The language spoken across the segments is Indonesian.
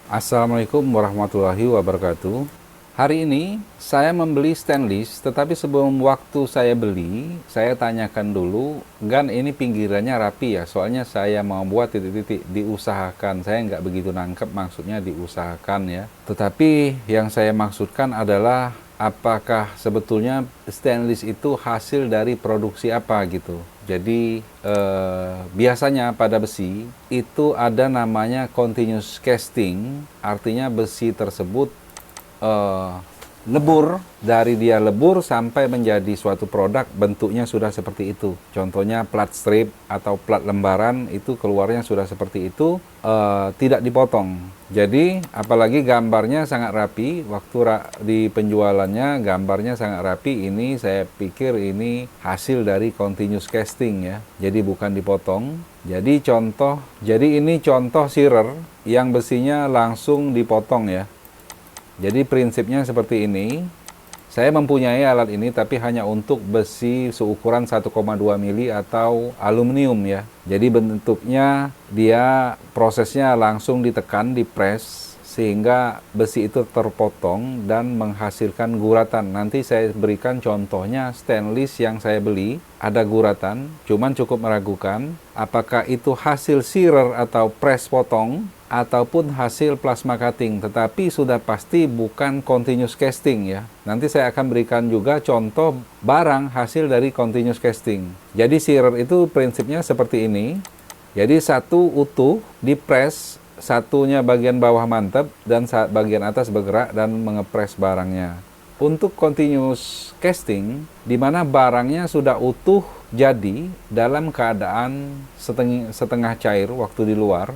Assalamualaikum warahmatullahi wabarakatuh. Hari ini saya membeli stainless, tetapi sebelum waktu saya beli, saya tanyakan dulu, kan ini pinggirannya rapi ya, soalnya saya mau buat titik-titik, diusahakan. Saya nggak begitu nangkep maksudnya diusahakan ya. Tetapi yang saya maksudkan adalah apakah sebetulnya stainless itu hasil dari produksi apa gitu. Jadi biasanya pada besi itu ada namanya continuous casting, artinya besi tersebut lebur, dari dia lebur sampai menjadi suatu produk bentuknya sudah seperti itu. Contohnya plat strip atau plat lembaran itu keluarnya sudah seperti itu, tidak dipotong. Jadi apalagi gambarnya sangat rapi, waktu di penjualannya gambarnya sangat rapi. Ini saya pikir ini hasil dari continuous casting ya, jadi bukan dipotong. Jadi ini contoh searer yang besinya langsung dipotong ya. Jadi prinsipnya seperti ini. Saya mempunyai alat ini tapi hanya untuk besi seukuran 1,2 mili atau aluminium ya. Jadi bentuknya dia prosesnya langsung ditekan, dipres, sehingga besi itu terpotong dan menghasilkan guratan. Nanti saya berikan contohnya stainless yang saya beli, ada guratan, cuman cukup meragukan apakah itu hasil searer atau press potong ataupun hasil plasma cutting, tetapi sudah pasti bukan continuous casting ya. Nanti saya akan berikan juga contoh barang hasil dari continuous casting. Jadi searer itu prinsipnya seperti ini. Jadi satu utuh dipres, satunya bagian bawah mantap dan bagian atas bergerak dan mengepres barangnya. Untuk continuous casting, di mana barangnya sudah utuh jadi dalam keadaan setengah cair waktu di luar.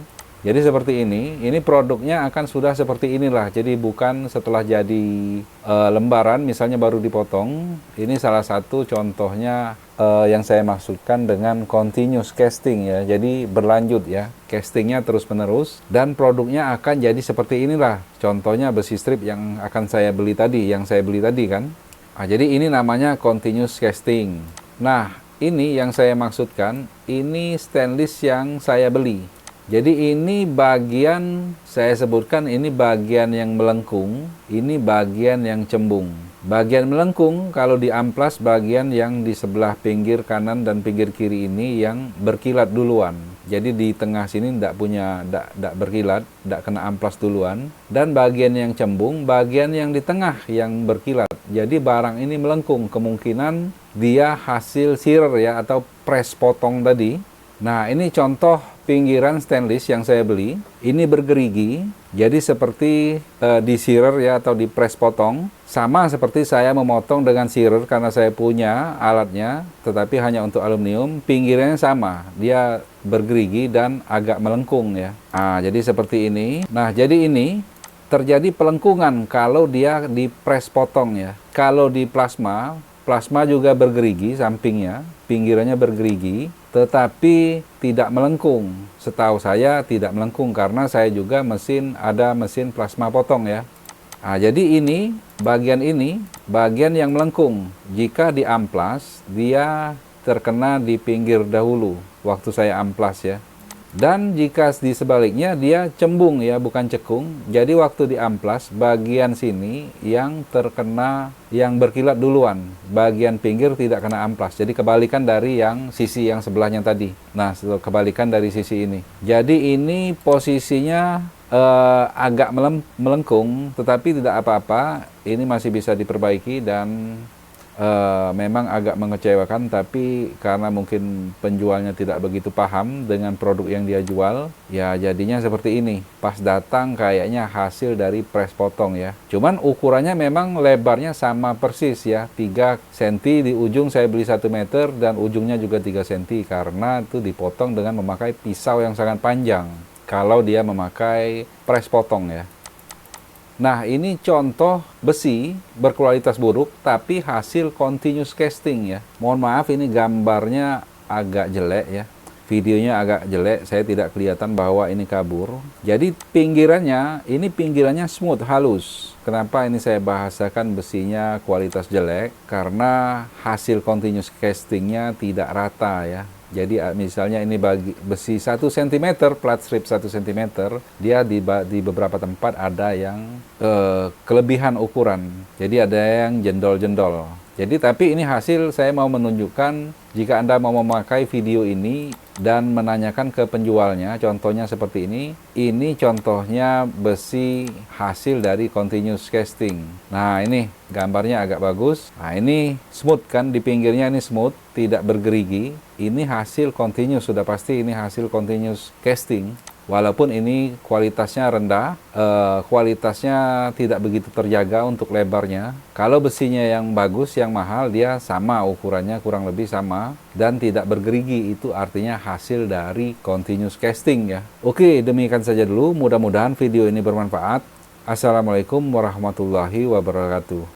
Jadi seperti ini produknya akan sudah seperti inilah. Jadi bukan setelah jadi lembaran, misalnya baru dipotong. Ini salah satu contohnya yang saya maksudkan dengan continuous casting ya. Jadi berlanjut ya, castingnya terus menerus dan produknya akan jadi seperti inilah. Contohnya besi strip yang akan saya beli tadi, kan. Jadi ini namanya continuous casting. Nah, ini yang saya maksudkan, ini stainless yang saya beli. Jadi ini bagian, saya sebutkan ini bagian yang melengkung, ini bagian yang cembung. Bagian melengkung kalau di amplas bagian yang di sebelah pinggir kanan dan pinggir kiri ini yang berkilat duluan. Jadi di tengah sini tidak berkilat, tidak kena amplas duluan. Dan bagian yang cembung, bagian yang di tengah yang berkilat. Jadi barang ini melengkung, kemungkinan dia hasil searer ya atau press potong tadi. Nah, ini contoh pinggiran stainless yang saya beli. Ini bergerigi, jadi seperti di searer ya atau di press potong. Sama seperti saya memotong dengan searer karena saya punya alatnya, tetapi hanya untuk aluminium. Pinggirannya sama, dia bergerigi dan agak melengkung ya. Nah, jadi seperti ini. Nah, jadi ini terjadi pelengkungan kalau dia di press potong ya. Kalau di plasma juga bergerigi sampingnya, pinggirannya bergerigi, tetapi tidak melengkung. Setahu saya tidak melengkung karena saya juga ada mesin plasma potong ya. Nah, jadi ini bagian yang melengkung. Jika di amplas, dia terkena di pinggir dahulu waktu saya amplas ya. Dan jika di sebaliknya dia cembung ya, bukan cekung. Jadi waktu di amplas, bagian sini yang terkena, yang berkilat duluan. Bagian pinggir tidak kena amplas. Jadi kebalikan dari yang sisi yang sebelahnya tadi. Nah, kebalikan dari sisi ini. Jadi ini posisinya agak melengkung, tetapi tidak apa-apa. Ini masih bisa diperbaiki dan memang agak mengecewakan, tapi karena mungkin penjualnya tidak begitu paham dengan produk yang dia jual, ya jadinya seperti ini. Pas datang kayaknya hasil dari press potong ya. Cuman ukurannya memang lebarnya sama persis ya, 3 cm di ujung. Saya beli 1 meter dan ujungnya juga 3 cm karena itu dipotong dengan memakai pisau yang sangat panjang kalau dia memakai press potong ya. Nah, ini contoh besi berkualitas buruk tapi hasil continuous casting ya. Mohon maaf ini gambarnya agak jelek ya. Videonya agak jelek, saya tidak kelihatan bahwa ini kabur. Jadi pinggirannya smooth, halus. Kenapa ini saya bahasakan besinya kualitas jelek? Karena hasil continuous castingnya tidak rata ya. Jadi misalnya ini bagi besi 1 cm, plat strip 1 cm, dia di beberapa tempat ada yang kelebihan ukuran. Jadi ada yang jendol-jendol. Jadi tapi ini hasil saya mau menunjukkan jika Anda mau memakai video ini dan menanyakan ke penjualnya, contohnya seperti ini contohnya besi hasil dari continuous casting. Nah ini gambarnya agak bagus. Nah ini smooth kan, di pinggirnya ini smooth, tidak bergerigi. Ini hasil continuous, sudah pasti ini hasil continuous casting. Walaupun ini kualitasnya rendah, kualitasnya tidak begitu terjaga untuk lebarnya. Kalau besinya yang bagus, yang mahal, dia sama ukurannya, kurang lebih sama, dan tidak bergerigi. Itu artinya hasil dari continuous casting ya. Oke, demikian saja dulu. Mudah-mudahan video ini bermanfaat. Assalamualaikum warahmatullahi wabarakatuh.